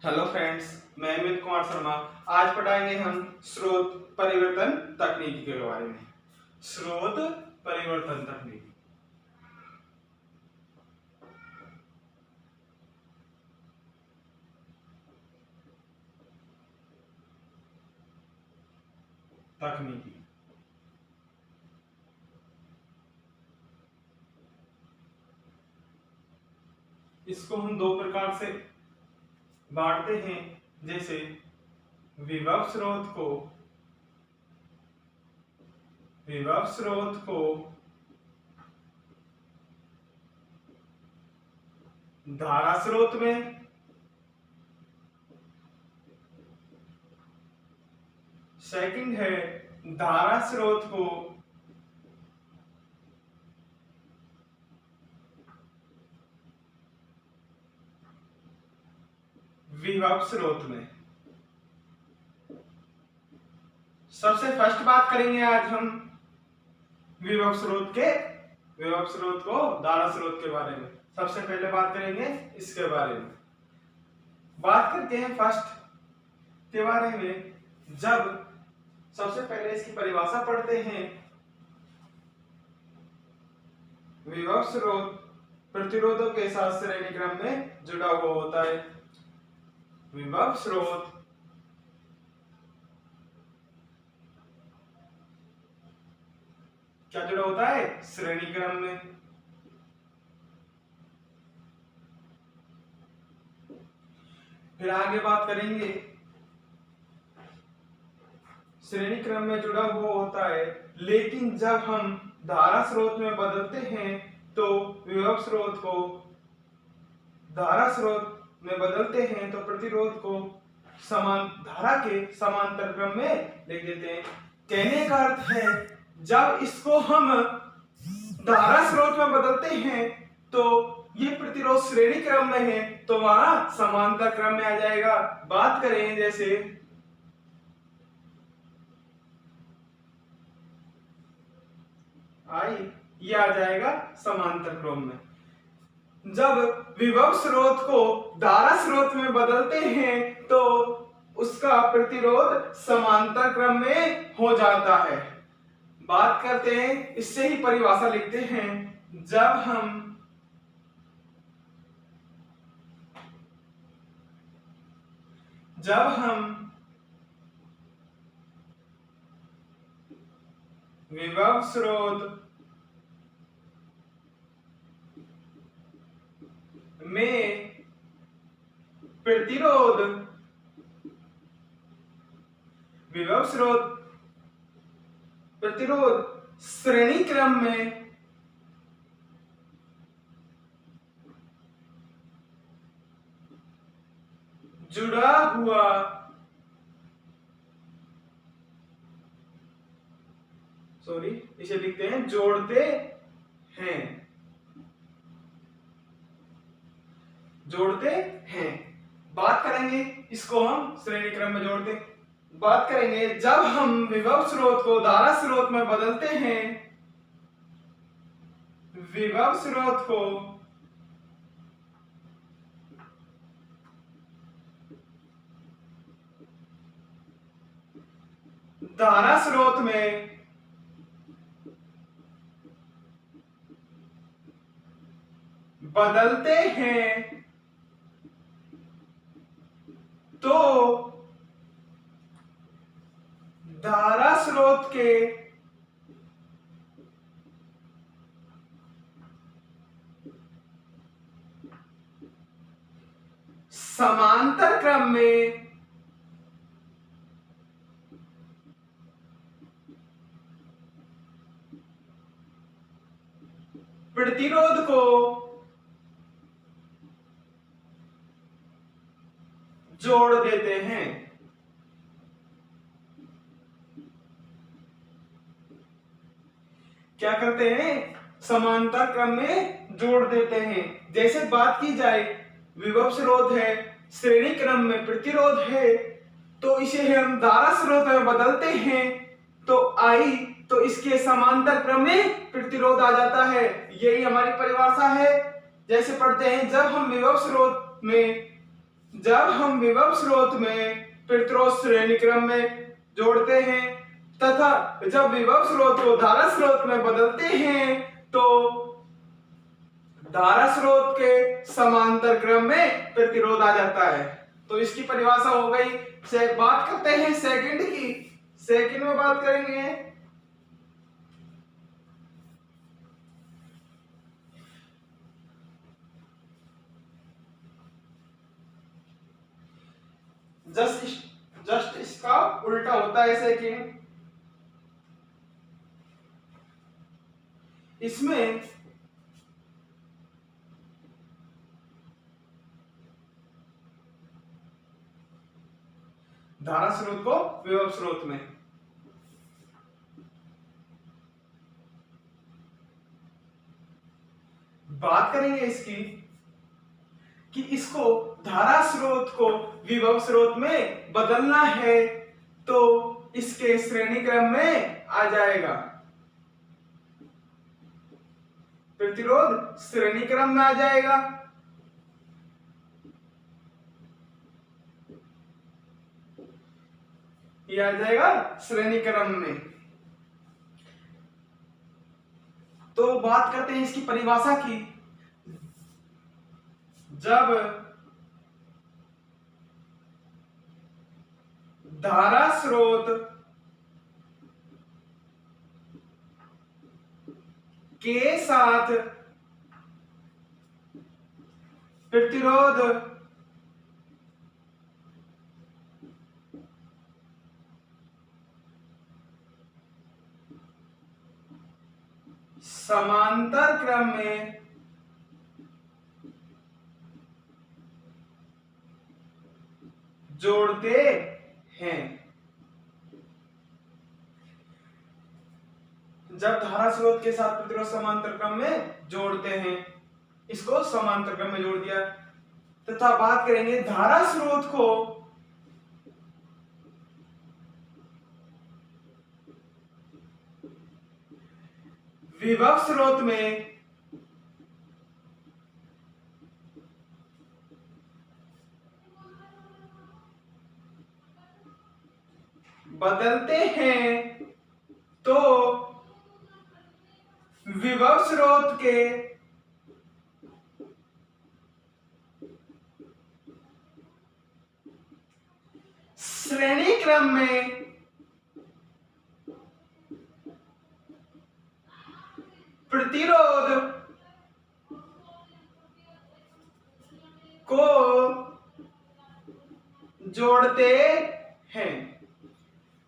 Hello friends, मैं अमित कुमार शर्मा। आज पढ़ाएंगे हम स्रोत परिवर्तन तकनीक के बारे में। स्रोत परिवर्तन तकनीक। तकनीकी इसको हम दो प्रकार से बांटते हैं, जैसे विभव स्रोत को धारा स्रोत में, सेकंड है धारा स्रोत को विभव स्रोत में। सबसे फर्स्ट बात करेंगे आज हम विभव स्रोत को धारा स्रोत के बारे में। सबसे पहले बात करेंगे इसके बारे में। बात करते हैं फर्स्ट के बारे में। जब सबसे पहले इसकी परिभाषा पढ़ते हैं। विभव स्रोत प्रतिरोधों के साथ श्रेणी क्रम में जुड़ा हुआ होता है। विभव स्रोत क्या जुड़ा होता है? श्रेणी क्रम में। फिर आगे बात करेंगे, श्रेणी क्रम में जुड़ा हुआ होता है, लेकिन जब हम धारा स्रोत में बदलते हैं तो विभव स्रोत को धारा स्रोत में बदलते हैं तो प्रतिरोध को समान धारा के समांतर क्रम में लिख देते हैं। कहने का अर्थ है, जब इसको हम धारा स्रोत में बदलते हैं तो ये प्रतिरोध श्रेणी क्रम में है तो वहां समांतर क्रम में आ जाएगा। बात करें जैसे ये आ जाएगा समांतर क्रम में। जब विभव स्रोत को धारा स्रोत में बदलते हैं तो उसका प्रतिरोध समांतर क्रम में हो जाता है। बात करते हैं, इससे ही परिभाषा लिखते हैं। जब हम विभव स्रोत में प्रतिरोध श्रेणी क्रम में जुड़ा हुआ इसे लिखते हैं जोड़ते हैं। बात करेंगे इसको हम श्रेणी क्रम में जोड़ते। बात करेंगे, जब हम विभव स्रोत को धारा स्रोत में बदलते हैं, विभव स्रोत को धारा स्रोत में बदलते हैं तो धारा स्रोत के समांतर क्रम में प्रतिरोध को जोड़ देते हैं। क्या करते हैं? समांतर क्रम में जोड़ देते हैं। जैसे बात की जाए, विभव स्रोत है, श्रेणी क्रम में प्रतिरोध है, तो इसे हम धारा स्रोत में बदलते हैं तो इसके समांतर क्रम में प्रतिरोध आ जाता है। यही हमारी परिभाषा है। जैसे पढ़ते हैं, जब हम विभव स्रोत में जब हम विभव स्रोत में प्रतिरोध श्रेणी क्रम में जोड़ते हैं तथा जब विभव स्रोत को धारा स्रोत में बदलते हैं तो धारा स्रोत के समांतर क्रम में प्रतिरोध आ जाता है। तो इसकी परिभाषा हो गई। से बात करते हैं सेकंड की। सेकंड में बात करेंगे जस्ट इसका उल्टा होता है सेकंड। इसमें धारा स्रोत को विभव स्रोत में बात करेंगे इसकी कि इसको धारा स्रोत को विभव स्रोत में बदलना है तो इसके श्रेणी क्रम में आ जाएगा। प्रतिरोध श्रेणी क्रम में आ जाएगा। ये आ जाएगा श्रेणी क्रम में। तो बात करते हैं इसकी परिभाषा की। जब धारा स्रोत के साथ प्रतिरोध समांतर क्रम में जोड़ते हैं। जब धारा स्रोत के साथ प्रतिरोध समांतर क्रम में जोड़ते हैं, इसको समांतर क्रम में जोड़ दिया। तथा बात करेंगे धारा स्रोत को विभव स्रोत में बदलते हैं तो विभव स्रोत के श्रेणी क्रम में प्रतिरोध को जोड़ते हैं।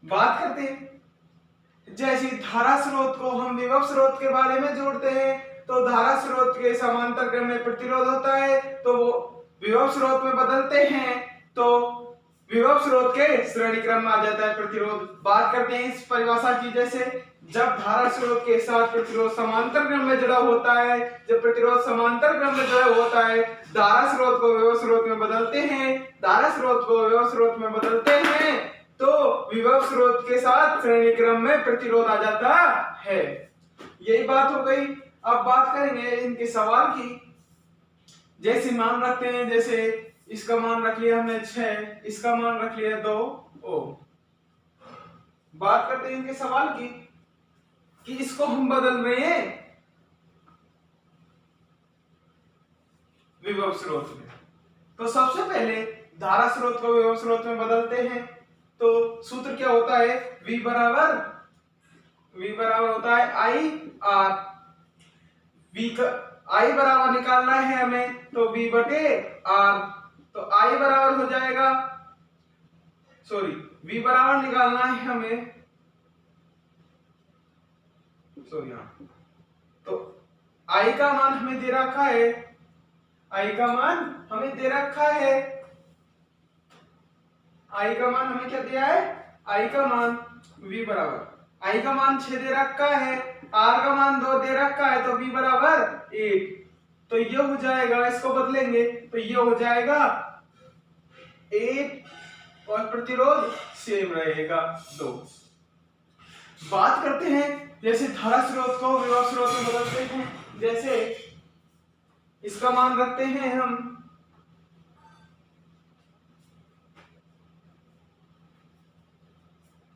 बात करते हैं जैसे धारा स्रोत को हम विभव स्रोत के बारे में जोड़ते हैं तो धारा स्रोत के समांतर क्रम में प्रतिरोध होता है तो वो विभव स्रोत में बदलते हैं तो विभव स्रोत के श्रेणी क्रम में आ जाता है प्रतिरोध। बात करते हैं इस परिभाषा की। जैसे जब धारा स्रोत के साथ प्रतिरोध समांतर क्रम में जुड़ा होता है, जब प्रतिरोध समांतर क्रम में जुड़ा होता है, धारा स्रोत को विभव स्रोत में बदलते हैं, धारा स्रोत को विभव स्रोत में बदलते हैं तो विभव स्रोत के साथ श्रेणी क्रम में प्रतिरोध आ जाता है। यही बात हो गई। अब बात करेंगे इनके सवाल की। जैसे मान रखते हैं, जैसे इसका मान रख लिया हमने 6, इसका मान रख लिया 2 ओम। बात करते हैं इनके सवाल की कि इसको हम बदल रहे हैं विभव स्रोत में। तो सबसे पहले धारा स्रोत को विभव स्रोत में बदलते हैं तो सूत्र क्या होता है, V बराबर होता है I R। V का I बराबर निकालना है हमें तो V बटे R, तो I बराबर हो जाएगा, सॉरी V बराबर निकालना है हमें, सॉरी हाँ, तो I का मान हमें दे रखा है, I का मान हमें दे रखा है, I का मान हमें क्या दिया है, I का मान V बराबर, I का मान 6 दे रखा है, R का मान 2 दे रखा है तो V बराबर 1। तो ये हो जाएगा, इसको बदलेंगे तो ये हो जाएगा 1 और प्रतिरोध सेम रहेगा 2। बात करते हैं जैसे धारा स्रोत को विभव स्रोत में बदलते हैं। जैसे इसका मान रखते हैं हम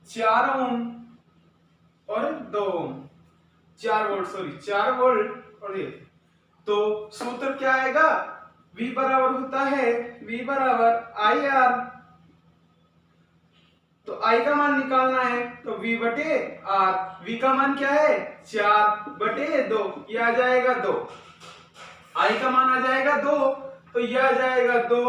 4 ओम और 2 ओम, 4 वोल्ट, सॉरी 4 वोल्ट और ये। तो सूत्र क्या आएगा, V बराबर होता है V बराबर आई आर। तो I का मान निकालना है तो V बटे R। V का मान क्या है 4 बटे 2, ये आ जाएगा 2। I का मान आ जाएगा 2, तो ये आ जाएगा 2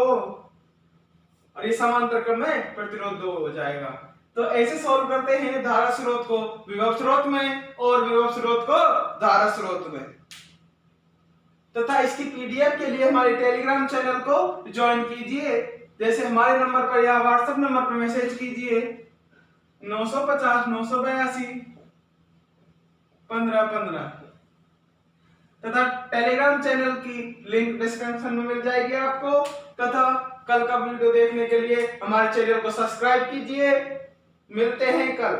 और ये समांतर क्रम में प्रतिरोध 2 हो जाएगा। तो ऐसे सॉल्व करते हैं धारा स्रोत को विभव स्रोत में और विभव स्रोत को धारा स्रोत में। तथा इसकी पीडीएफ के लिए हमारे टेलीग्राम चैनल को ज्वाइन कीजिए। जैसे हमारे नंबर पर या व्हाट्सएप नंबर पर मैसेज कीजिए 950 982 1515 तथा टेलीग्राम चैनल की लिंक डिस्क्रिप्शन में मिल जाएगी आपको। तथा कल का वीडियो देखने के लिए हमारे चैनल को सब्सक्राइब कीजिए। मिलते हैं कल।